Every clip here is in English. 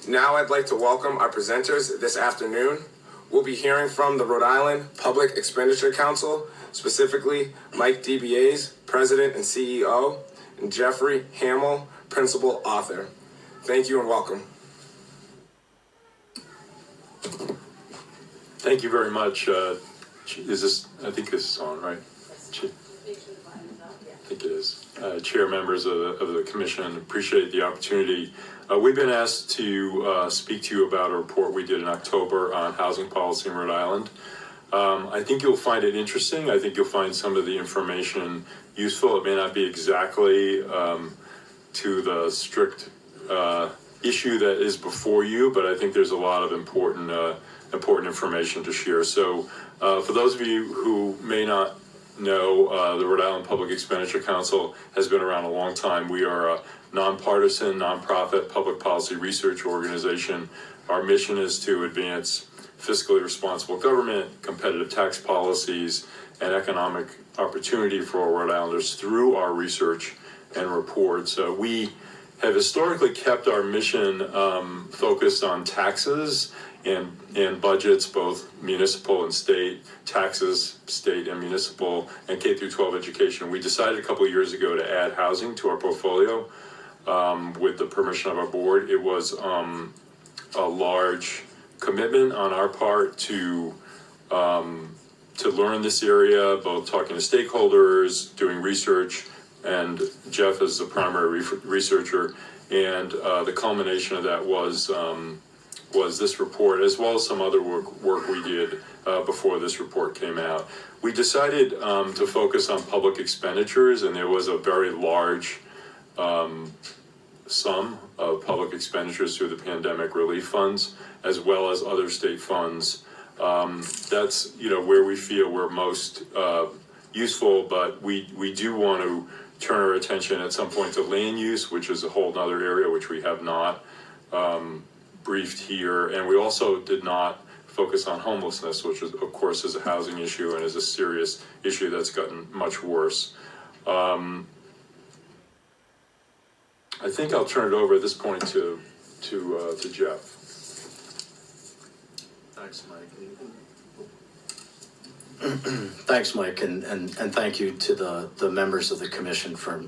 Now I'd like to welcome our presenters this afternoon. We'll be hearing from the Rhode Island Public Expenditure Council, specifically Mike DBAs, President and CEO, and Jeffrey Hamill, Principal Author. Thank you and welcome. Thank you very much. I think this is on, right? I think it is. Chair, members of the commission, appreciate the opportunity. We've been asked to speak to you about a report we did in October on housing policy in Rhode Island. I think you'll find it interesting. I think you'll find some of the information useful. It may not be exactly to the strict issue that is before you, but I think there's a lot of important information to share. So for those of you who may not know, the Rhode Island Public Expenditure Council has been around a long time. We are a nonpartisan, nonprofit public policy research organization. Our mission is to advance fiscally responsible government, competitive tax policies, and economic opportunity for all Rhode Islanders through our research and reports. We have historically kept our mission focused on taxes and budgets, both municipal and state, taxes, state and municipal, and K through 12 education. We decided a couple of years ago to add housing to our portfolio with the permission of our board. It was a large commitment on our part to learn this area, both talking to stakeholders, doing research, and Jeff is the primary researcher, and the culmination of that was this report, as well as some other work we did before this report came out. We decided to focus on public expenditures, and there was a very large sum of public expenditures through the pandemic relief funds, as well as other state funds. That's where we feel we're most useful, but we do want to turn our attention at some point to land use, which is a whole other area which we have not briefed here, and we also did not focus on homelessness, which is, of course, is a housing issue and is a serious issue that's gotten much worse. I think I'll turn it over at this point to Jeff. Thanks, Mike. Thanks, Mike, and thank you to the members of the commission for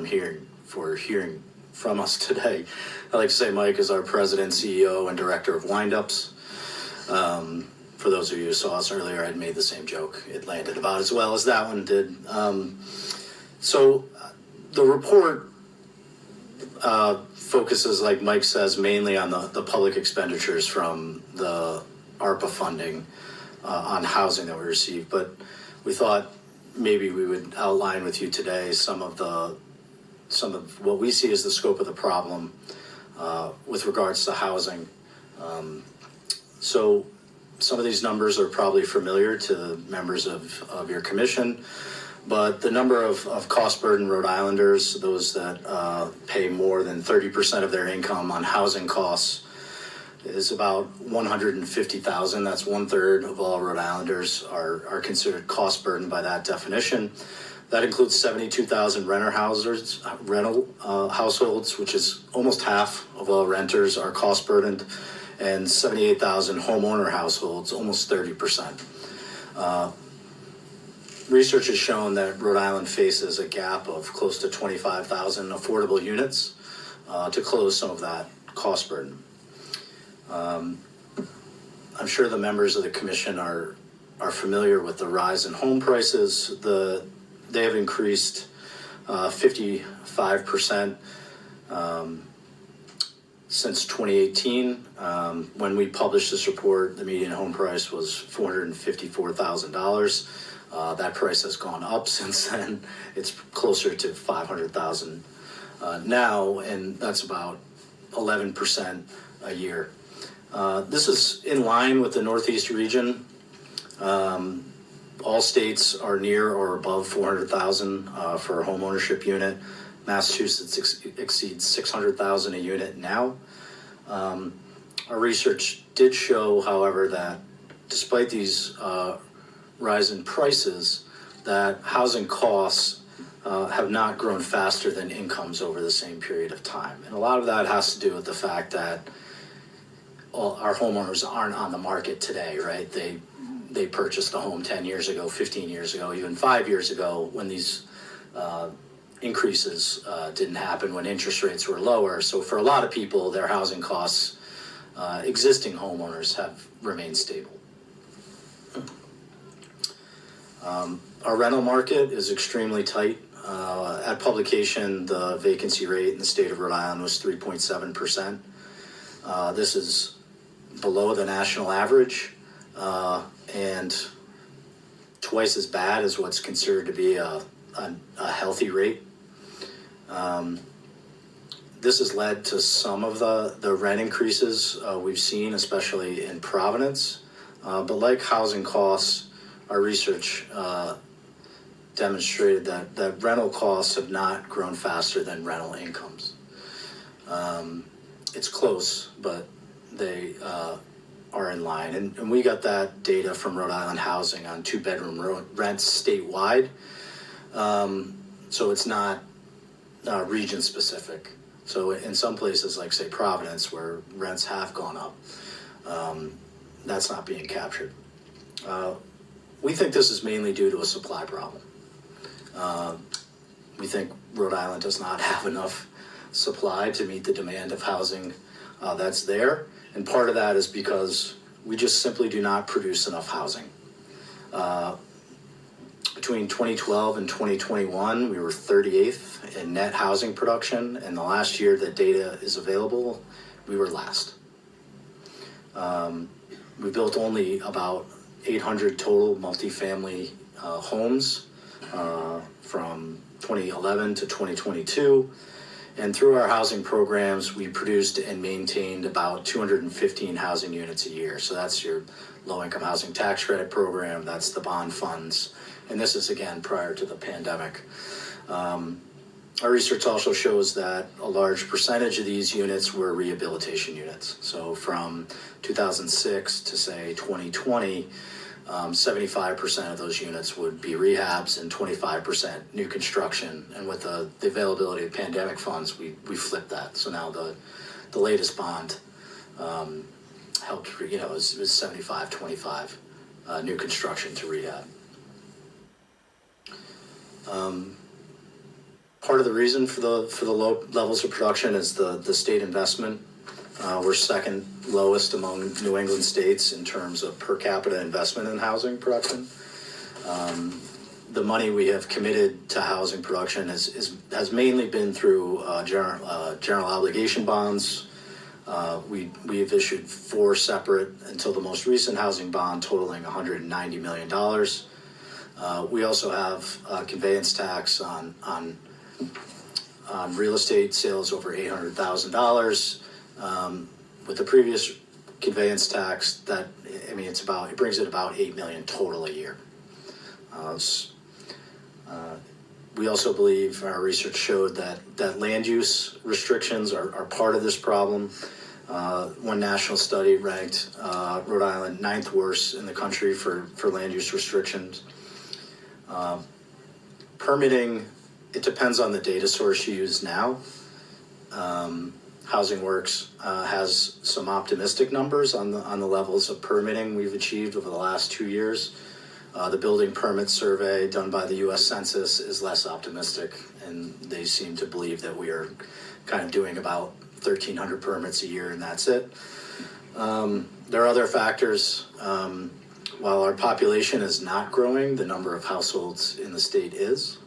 hearing from us today. I'd like to say Mike is our president, CEO, and director of windups. For those of you who saw us earlier, I'd made the same joke. It landed about as well as that one did. So the report focuses, like Mike says, mainly on the public expenditures from the ARPA funding on housing that we received. But we thought maybe we would outline with you today some of what we see as the scope of the problem with regards to housing. So some of these numbers are probably familiar to members of your commission, but the number of cost-burdened Rhode Islanders, those that pay more than 30% of their income on housing costs, is about 150,000. That's 1/3 of all Rhode Islanders are considered cost-burdened by that definition. That includes 72,000 rental households, which is almost half of all renters are cost-burdened, and 78,000 homeowner households, almost 30%. Research has shown that Rhode Island faces a gap of close to 25,000 affordable units to close some of that cost burden. I'm sure the members of the commission are familiar with the rise in home prices. They have increased 55% since 2018. When we published this report, the median home price was $454,000. That price has gone up since then. It's closer to $500,000 now, and that's about 11% a year. This is in line with the Northeast region. All states are near or above 400,000 for a home ownership unit. Massachusetts exceeds 600,000 a unit now. Our research did show, however, that despite these rise in prices, that housing costs have not grown faster than incomes over the same period of time. And a lot of that has to do with the fact that our homeowners aren't on the market today, right? They purchased a home 10 years ago, 15 years ago, even 5 years ago when these increases didn't happen, when interest rates were lower. So for a lot of people, their housing costs, existing homeowners, have remained stable. Our rental market is extremely tight. At publication, the vacancy rate in the state of Rhode Island was 3.7%. This is below the national average and twice as bad as what's considered to be a healthy rate. This has led to some of the rent increases we've seen, especially in Providence. But like housing costs, our research demonstrated that rental costs have not grown faster than rental incomes. It's close, but they are in line. And we got that data from Rhode Island Housing on two-bedroom rents statewide. So it's not region-specific. So in some places, like, say, Providence, where rents have gone up, that's not being captured. We think this is mainly due to a supply problem. We think Rhode Island does not have enough supply to meet the demand of housing that's there. And part of that is because we just simply do not produce enough housing. Between 2012 and 2021, we were 38th in net housing production, and the last year that data is available, we were last. We built only about 800 total multifamily homes from 2011 to 2022. And through our housing programs, we produced and maintained about 215 housing units a year. So that's your low-income housing tax credit program, that's the bond funds. And this is, again, prior to the pandemic. Our research also shows that a large percentage of these units were rehabilitation units. So from 2006 to, say, 2020, 75% of those units would be rehabs and 25% new construction. And with the availability of pandemic funds, we flipped that. So now the latest bond helped, it was 75-25 new construction to rehab. Part of the reason for the low levels of production is the state investment. We're second lowest among New England states in terms of per capita investment in housing production. The money we have committed to housing production has mainly been through general obligation bonds. We have issued 4 separate until the most recent housing bond totaling $190 million. We also have a conveyance tax on real estate sales over $800,000. With the previous conveyance tax, it brings it about $8 million total a year. We also believe our research showed that land use restrictions are part of this problem. One national study ranked Rhode Island 9th worst in the country for land use restrictions. Permitting, it depends on the data source you use now. Housing Works has some optimistic numbers on the levels of permitting we've achieved over the last 2 years. The building permit survey done by the U.S. Census is less optimistic, and they seem to believe that we are kind of doing about 1,300 permits a year, and that's it. There are other factors. While our population is not growing, the number of households in the state is.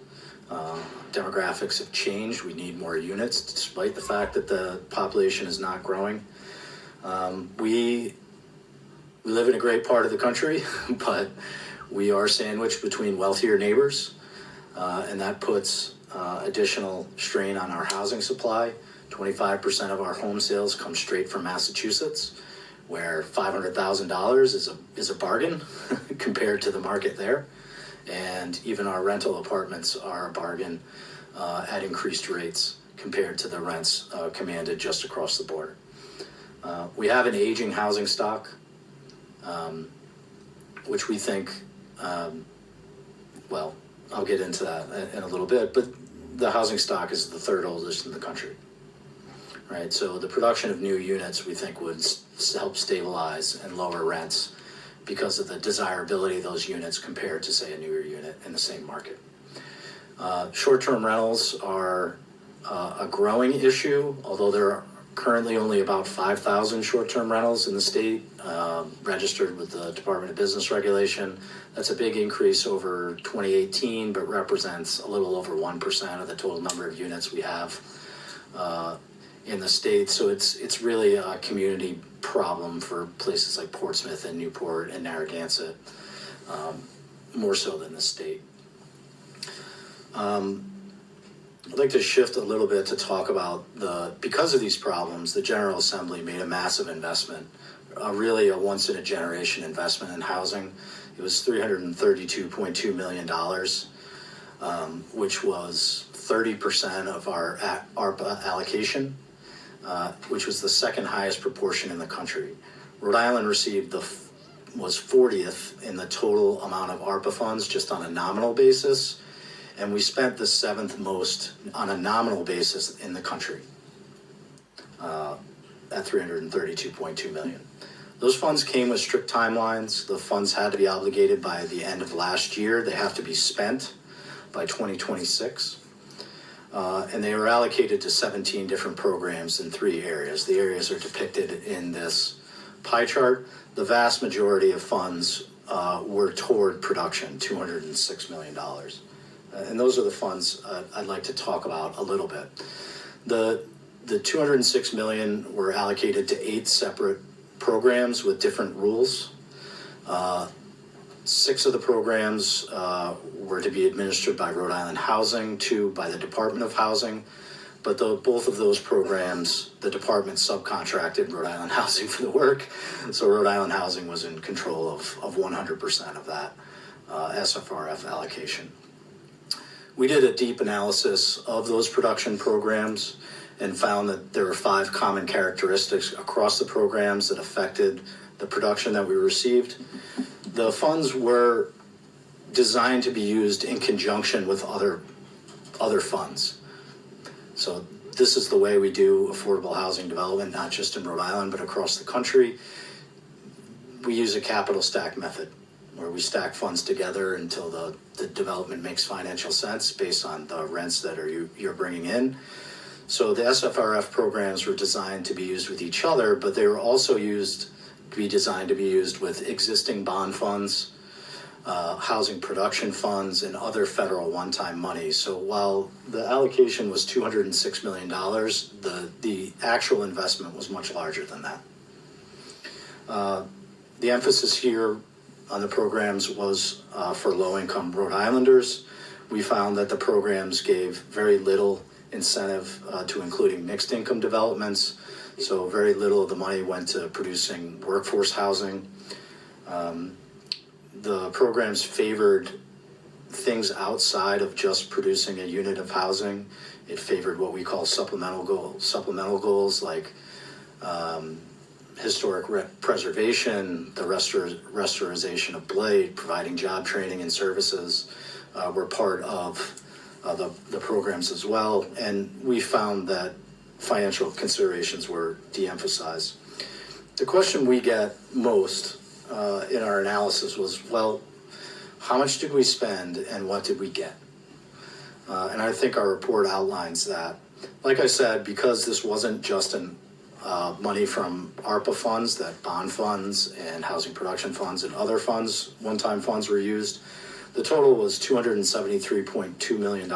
Demographics have changed. We need more units, despite the fact that the population is not growing. We live in a great part of the country, but we are sandwiched between wealthier neighbors, and that puts additional strain on our housing supply. 25% of our home sales come straight from Massachusetts, where $500,000 is a bargain compared to the market there. And even our rental apartments are a bargain at increased rates compared to the rents commanded just across the border. We have an aging housing stock, which we think, I'll get into that in a little bit, but the housing stock is the 3rd oldest in the country. right? So the production of new units, we think, would help stabilize and lower rents because of the desirability of those units compared to, say, a newer unit in the same market. Short-term rentals are a growing issue, although there are currently only about 5,000 short-term rentals in the state registered with the Department of Business Regulation. That's a big increase over 2018, but represents a little over 1% of the total number of units we have in the state. So it's really a community problem for places like Portsmouth and Newport and Narragansett, more so than the state. I'd like to shift a little bit to talk about because of these problems, the General Assembly made a massive investment, really a once-in-a-generation investment in housing. It was $332.2 million, which was 30% of our ARPA allocation, which was the second highest proportion in the country. Rhode Island received was 40th in the total amount of ARPA funds just on a nominal basis. And we spent the 7th most on a nominal basis in the country at $332.2 million. Those funds came with strict timelines. The funds had to be obligated by the end of last year. They have to be spent by 2026. And they were allocated to 17 different programs in 3 areas. The areas are depicted in this pie chart. The vast majority of funds were toward production, $206 million. And those are the funds I'd like to talk about a little bit. The $206 million were allocated to 8 separate programs with different rules. 6 of the programs were to be administered by Rhode Island Housing, 2 by the Department of Housing. But both of those programs, the department subcontracted Rhode Island Housing for the work. So Rhode Island Housing was in control of 100% of that SFRF allocation. We did a deep analysis of those production programs and found that there were 5 common characteristics across the programs that affected the production that we received. The funds were designed to be used in conjunction with other funds. So this is the way we do affordable housing development, not just in Rhode Island, but across the country. We use a capital stack method, where we stack funds together until the development makes financial sense based on the rents that you're bringing in. So the SFRF programs were designed to be used with each other, but they were also designed to be used with existing bond funds, housing production funds, and other federal one-time money. So while the allocation was $206 million, the actual investment was much larger than that. The emphasis here on the programs was for low-income Rhode Islanders. We found that the programs gave very little incentive to including mixed-income developments, so very little of the money went to producing workforce housing. The programs favored things outside of just producing a unit of housing. It favored what we call supplemental goals like historic preservation, the restoration of blight, providing job training and services were part of the programs as well. And we found that financial considerations were de-emphasized. The question we get most in our analysis was, well, how much did we spend and what did we get? And I think our report outlines that. Like I said, because this wasn't just money from ARPA funds, that bond funds and housing production funds and other funds, one-time funds were used, the total was $273.2 million.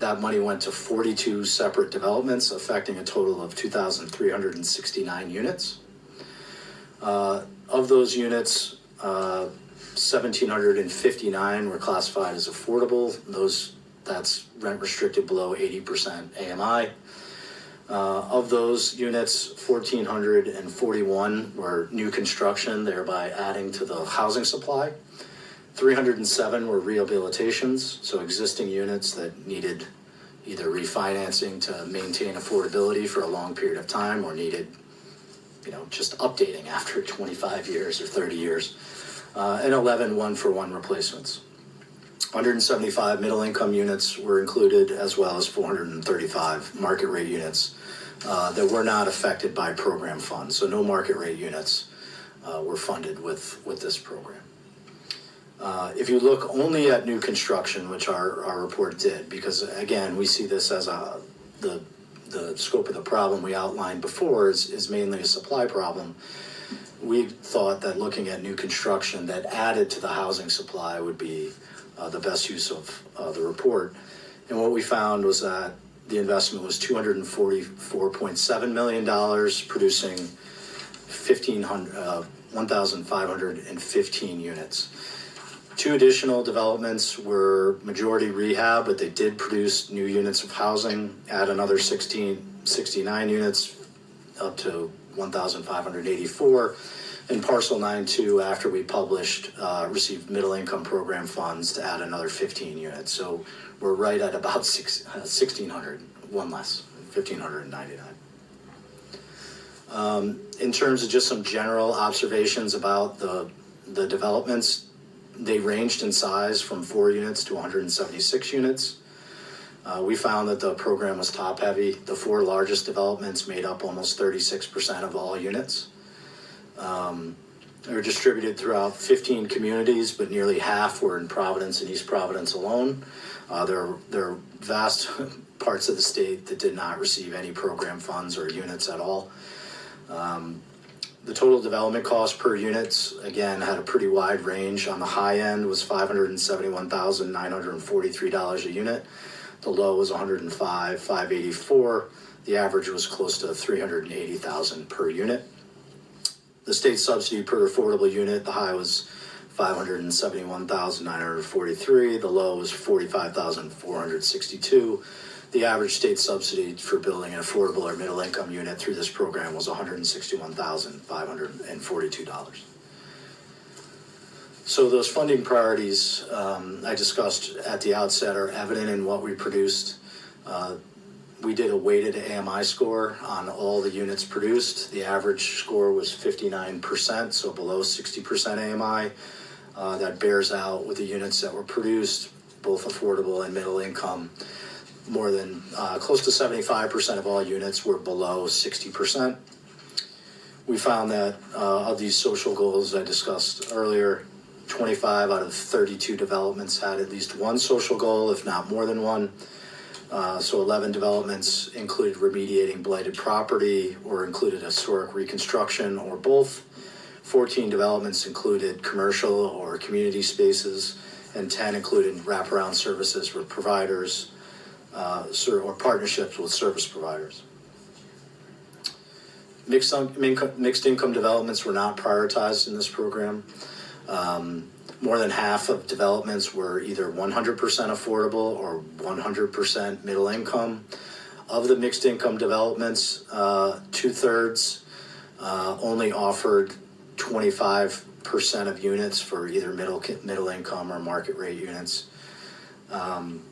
That money went to 42 separate developments, affecting a total of 2,369 units. Of those units, 1,759 were classified as affordable. That's rent restricted below 80% AMI. Of those units, 1,441 were new construction, thereby adding to the housing supply. 307 were rehabilitations, so existing units that needed either refinancing to maintain affordability for a long period of time or needed, just updating after 25 years or 30 years. And 11 one-for-one replacements. 175 middle-income units were included, as well as 435 market rate units that were not affected by program funds. So no market rate units were funded with this program. If you look only at new construction, which our report did, because again, we see this as the scope of the problem we outlined before is mainly a supply problem. We thought that looking at new construction that added to the housing supply would be the best use of the report. And what we found was that the investment was $244.7 million, producing 1,515 units. Two additional developments were majority rehab, but they did produce new units of housing, add another 69 units up to 1,584. And Parcel 9-2, after we published, received middle income program funds to add another 15 units. So we're right at about 1,600, one less, 1,599. In terms of just some general observations about the developments, they ranged in size from 4 units to 176 units. We found that the program was top heavy. The 4 largest developments made up almost 36% of all units. They were distributed throughout 15 communities, but nearly half were in Providence and East Providence alone. There are vast parts of the state that did not receive any program funds or units at all. The total development cost per unit, again, had a pretty wide range. On the high end was $571,943 a unit. The low was $105,584. The average was close to $380,000 per unit. The state subsidy per affordable unit, the high was $571,943. The low was $45,462. The average state subsidy for building an affordable or middle income unit through this program was $161,542. So those funding priorities I discussed at the outset are evident in what we produced. We did a weighted AMI score on all the units produced. The average score was 59%, so below 60% AMI. That bears out with the units that were produced, both affordable and middle income. More than close to 75% of all units were below 60%. We found that of these social goals I discussed earlier, 25 out of 32 developments had at least one social goal, if not more than one. So 11 developments included remediating blighted property or included historic reconstruction or both. 14 developments included commercial or community spaces, and 10 included wraparound services with providers or partnerships with service providers. Mixed income developments were not prioritized in this program. More than half of developments were either 100% affordable or 100% middle income. Of the mixed income developments, 2/3 only offered 25% of units for either middle income or market rate units. And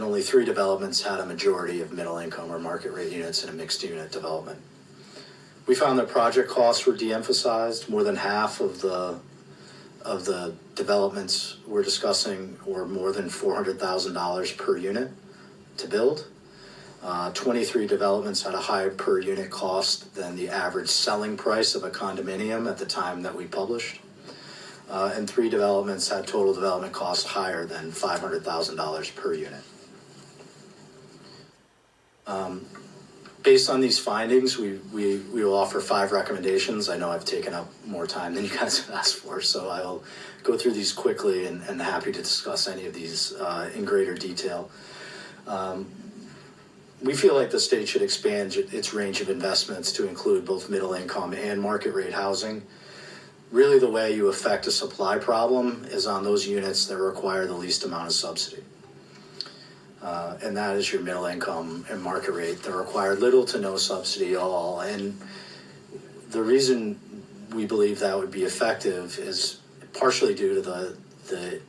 only 3 developments had a majority of middle income or market rate units in a mixed unit development. We found that project costs were de-emphasized. More than half of the developments we're discussing were more than $400,000 per unit to build. 23 developments had a higher per unit cost than the average selling price of a condominium at the time that we published. And 3 developments had total development costs higher than $500,000 per unit. Based on these findings, we will offer 5 recommendations. I know I've taken up more time than you guys have asked for, so I'll go through these quickly and happy to discuss any of these in greater detail. We feel like the state should expand its range of investments to include both middle income and market rate housing. Really, the way you affect a supply problem is on those units that require the least amount of subsidy. And that is your middle income and market rate that require little to no subsidy at all. And the reason we believe that would be effective is partially due to the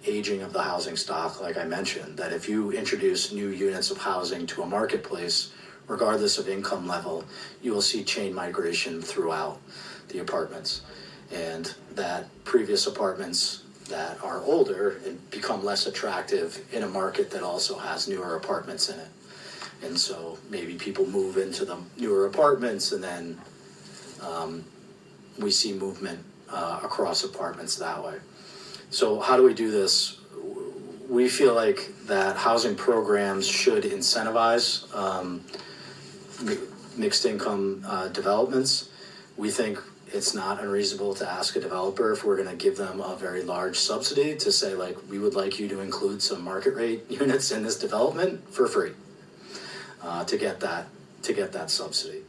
aging of the housing stock, like I mentioned, that if you introduce new units of housing to a marketplace, regardless of income level, you will see chain migration throughout the apartments. And that previous apartments that are older and become less attractive in a market that also has newer apartments in it. And so maybe people move into the newer apartments, and then we see movement across apartments that way. So how do we do this? We feel like that housing programs should incentivize mixed income developments. We think it's not unreasonable to ask a developer if we're going to give them a very large subsidy to say, like, we would like you to include some market rate units in this development for free to get that subsidy.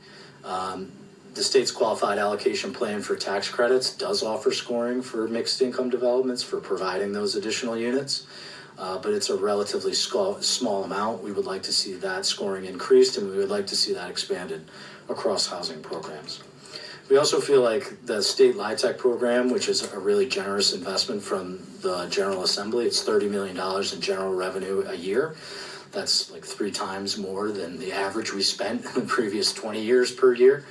The state's qualified allocation plan for tax credits does offer scoring for mixed income developments for providing those additional units, but it's a relatively small amount. We would like to see that scoring increased, and we would like to see that expanded across housing programs. We also feel like the state LIHTC program, which is a really generous investment from the General Assembly, it's $30 million in general revenue a year. That's like 3 times more than the average we spent in the previous 20 years per year.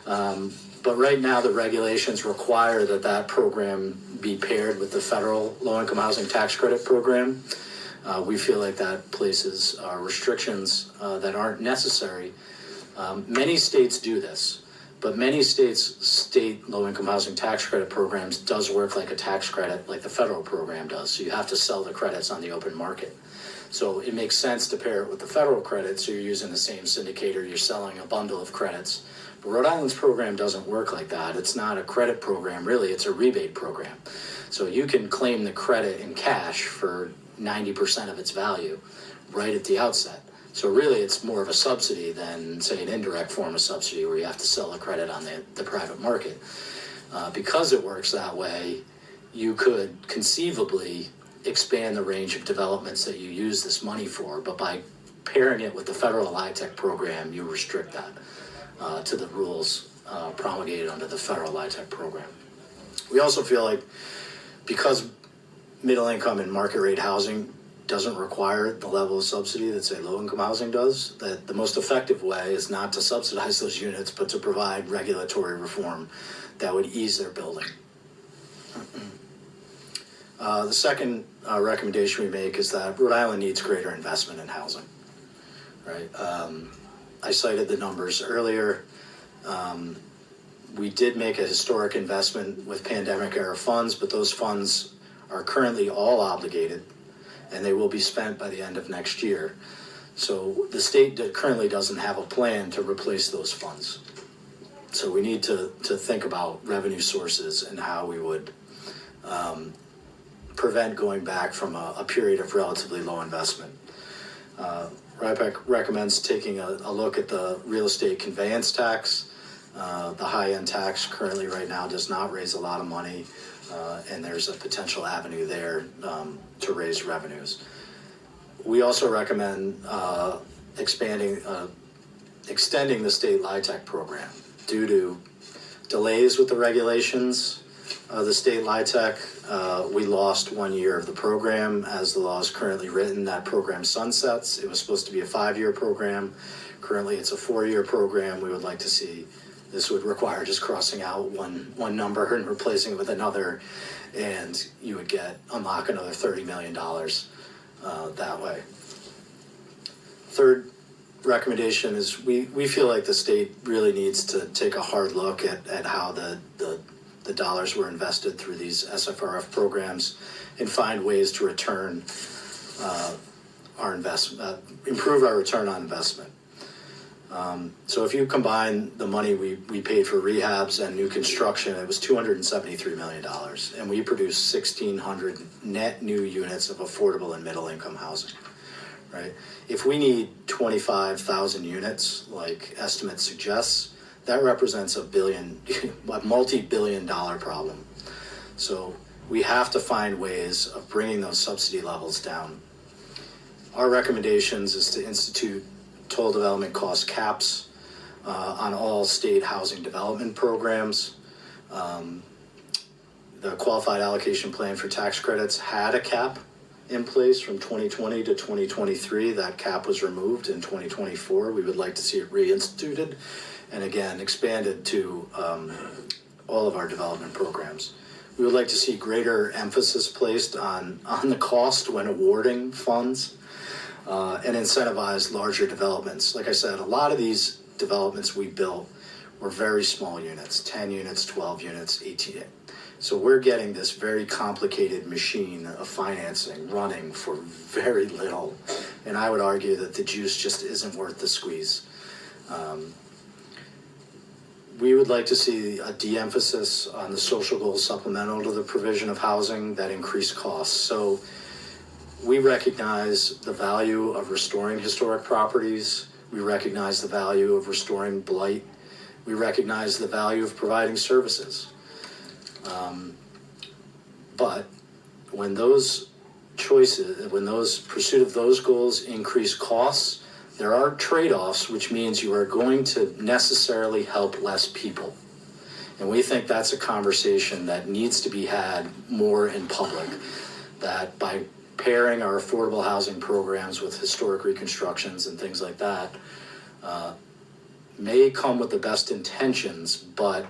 But right now, the regulations require that program be paired with the federal low-income housing tax credit program. We feel like that places restrictions that aren't necessary. Many states do this, but many states' state low-income housing tax credit programs does work like a tax credit, like the federal program does. So you have to sell the credits on the open market. So it makes sense to pair it with the federal credit, so you're using the same syndicator, you're selling a bundle of credits. But Rhode Island's program doesn't work like that. It's not a credit program, really, it's a rebate program. So you can claim the credit in cash for 90% of its value right at the outset. So really, it's more of a subsidy than, say, an indirect form of subsidy where you have to sell a credit on the private market. Because it works that way, you could conceivably expand the range of developments that you use this money for, but by pairing it with the federal LIHTC program, you restrict that to the rules promulgated under the federal LIHTC program. We also feel like because middle income and market rate housing doesn't require the level of subsidy that, say, low income housing does, that the most effective way is not to subsidize those units, but to provide regulatory reform that would ease their building. The second recommendation we make is that Rhode Island needs greater investment in housing. Right? I cited the numbers earlier. We did make a historic investment with pandemic-era funds, but those funds are currently all obligated, and they will be spent by the end of next year. So the state currently doesn't have a plan to replace those funds. So we need to think about revenue sources and how we would prevent going back from a period of relatively low investment. RIPEC recommends taking a look at the real estate conveyance tax. The high-end tax currently right now does not raise a lot of money, and there's a potential avenue there to raise revenues. We also recommend extending the state LIHTC program. Due to delays with the regulations of the state LIHTC, we lost 1 year of the program. As the law is currently written, that program sunsets. It was supposed to be a 5-year program. Currently, it's a 4-year program. We would like to see, this would require just crossing out one number and replacing it with another, and you would unlock another $30 million that way. Third recommendation is we feel like the state really needs to take a hard look at how the dollars were invested through these SFRF programs and find ways to return our investment, improve our return on investment. So if you combine the money we paid for rehabs and new construction, it was $273 million, and we produced 1,600 net new units of affordable and middle income housing. Right? If we need 25,000 units, like estimates suggest, that represents a multi-billion-dollar problem. So we have to find ways of bringing those subsidy levels down. Our recommendations is to institute total development cost caps on all state housing development programs. The qualified allocation plan for tax credits had a cap in place from 2020 to 2023. That cap was removed in 2024. We would like to see it reinstituted and again expanded to all of our development programs. We would like to see greater emphasis placed on the cost when awarding funds, and incentivize larger developments. Like I said, a lot of these developments we built were very small units, 10 units, 12 units, 18. So we're getting this very complicated machine of financing running for very little. And I would argue that the juice just isn't worth the squeeze. We would like to see a de-emphasis on the social goals supplemental to the provision of housing that increase costs. So we recognize the value of restoring historic properties. We recognize the value of restoring blight. We recognize the value of providing services. But when those choices, when those pursuit of those goals increase costs, there are trade-offs, which means you are going to necessarily help less people. And we think that's a conversation that needs to be had more in public, that by pairing our affordable housing programs with historic reconstructions and things like that may come with the best intentions, but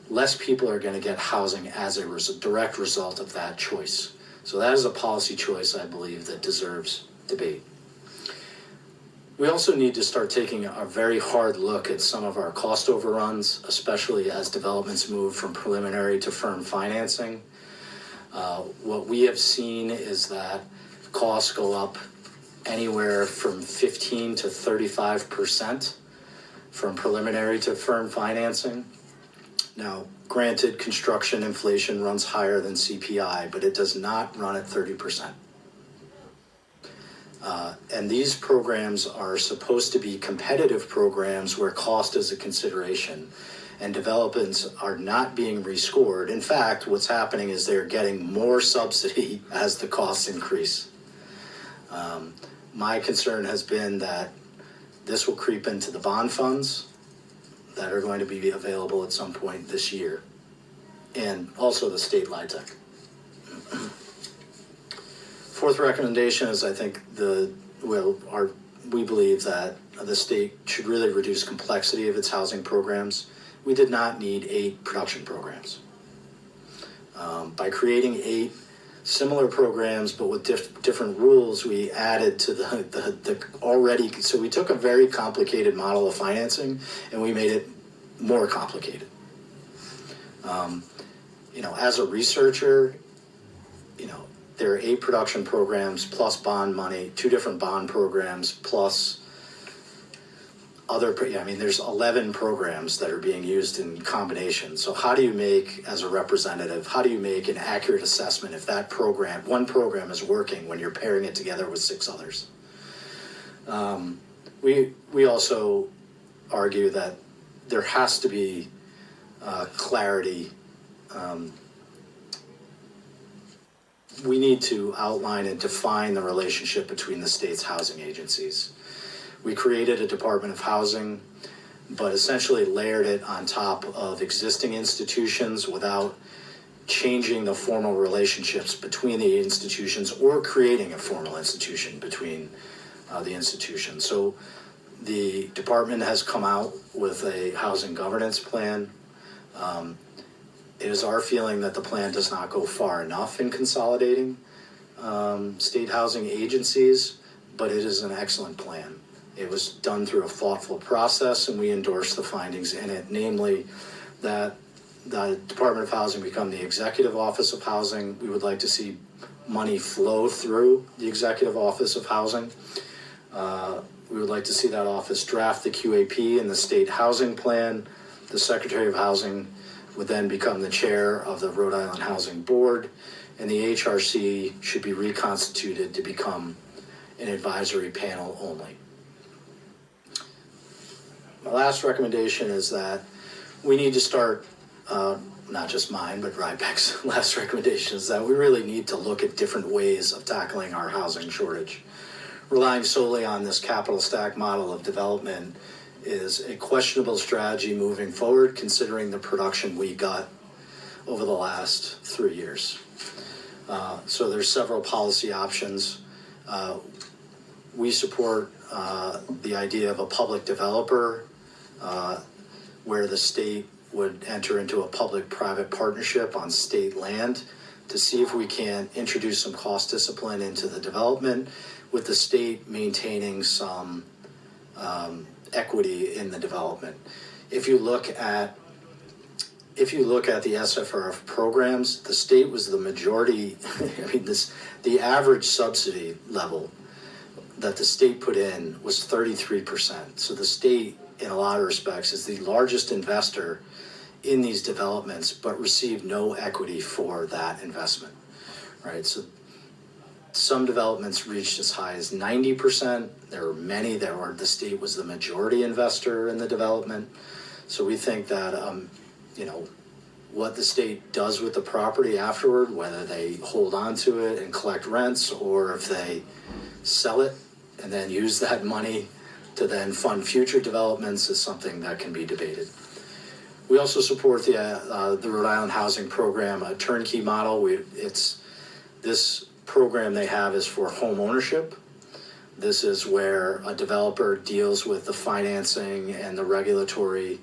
less people are going to get housing as a direct result of that choice. So that is a policy choice, I believe, that deserves debate. We also need to start taking a very hard look at some of our cost overruns, especially as developments move from preliminary to firm financing. What we have seen is that costs go up anywhere from 15 to 35% from preliminary to firm financing. Now, granted, construction inflation runs higher than CPI, but it does not run at 30%. And these programs are supposed to be competitive programs where cost is a consideration, and developments are not being rescored. In fact, what's happening is they're getting more subsidy as the costs increase. My concern has been that this will creep into the bond funds that are going to be available at some point this year, and also the state LIHTC. Fourth recommendation is, I think, we believe that the state should really reduce complexity of its housing programs. We did not need 8 production programs. By creating 8 similar programs but with different rules, we added to the already, so we took a very complicated model of financing and we made it more complicated. As a researcher, there are 8 production programs plus bond money, 2 different bond programs plus other, there's 11 programs that are being used in combination. So how do you make, as a representative, how do you make an accurate assessment if that program, one program is working when you're pairing it together with 6 others? We also argue that there has to be clarity. We need to outline and define the relationship between the state's housing agencies. We created a Department of Housing, but essentially layered it on top of existing institutions without changing the formal relationships between the institutions or creating a formal institution between the institutions. So the department has come out with a housing governance plan. It is our feeling that the plan does not go far enough in consolidating state housing agencies, but it is an excellent plan. It was done through a thoughtful process, and we endorse the findings in it, namely that the Department of Housing become the Executive Office of Housing. We would like to see money flow through the Executive Office of Housing. We would like to see that office draft the QAP and the state housing plan. The Secretary of Housing would then become the chair of the Rhode Island Housing Board, and the HRC should be reconstituted to become an advisory panel only. My last recommendation is that we need to start, not just mine, but Ryback's last recommendation is that we really need to look at different ways of tackling our housing shortage. Relying solely on this capital stack model of development is a questionable strategy moving forward, considering the production we got over the last 3 years. So there's several policy options. We support the idea of a public developer where the state would enter into a public-private partnership on state land to see if we can introduce some cost discipline into the development, with the state maintaining some equity in the development. If you look at the SFRF programs, the state was the majority. I mean, the average subsidy level that the state put in was 33%. So the state, in a lot of respects, is the largest investor in these developments, but received no equity for that investment, right? So some developments reached as high as 90%. There were many that were, the state was the majority investor in the development. So we think that, what the state does with the property afterward, whether they hold on to it and collect rents, or if they sell it and then use that money to then fund future developments, is something that can be debated. We also support the Rhode Island Housing Program, a turnkey model. This program they have is for home ownership. This is where a developer deals with the financing and the regulatory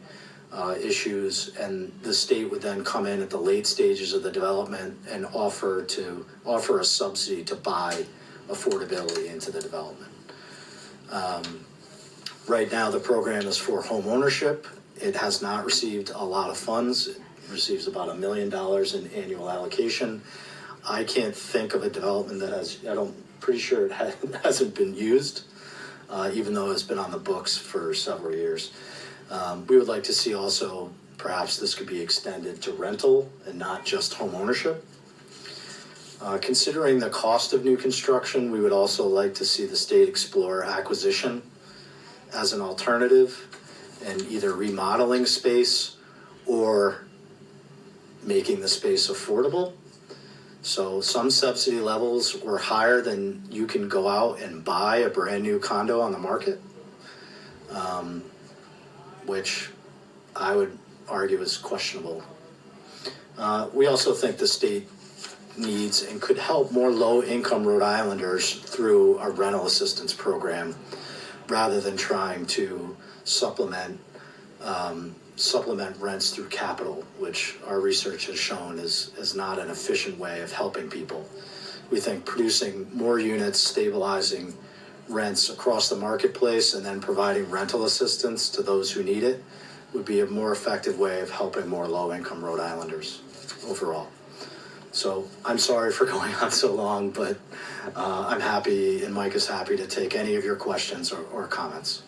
issues, and the state would then come in at the late stages of the development and offer a subsidy to buy affordability into the development. Right now, the program is for home ownership. It has not received a lot of funds. It receives about $1 million in annual allocation. I can't think of a development that has, pretty sure it hasn't been used, even though it's been on the books for several years. We would like to see also, perhaps this could be extended to rental and not just home ownership. Considering the cost of new construction, we would also like to see the state explore acquisition as an alternative, and either remodeling space or making the space affordable. So some subsidy levels were higher than you can go out and buy a brand new condo on the market, which I would argue is questionable. We also think the state needs and could help more low-income Rhode Islanders through a rental assistance program, rather than trying to supplement rents through capital, which our research has shown is not an efficient way of helping people. We think producing more units, stabilizing rents across the marketplace, and then providing rental assistance to those who need it would be a more effective way of helping more low-income Rhode Islanders overall. So I'm sorry for going on so long, but I'm happy, and Mike is happy, to take any of your questions or comments.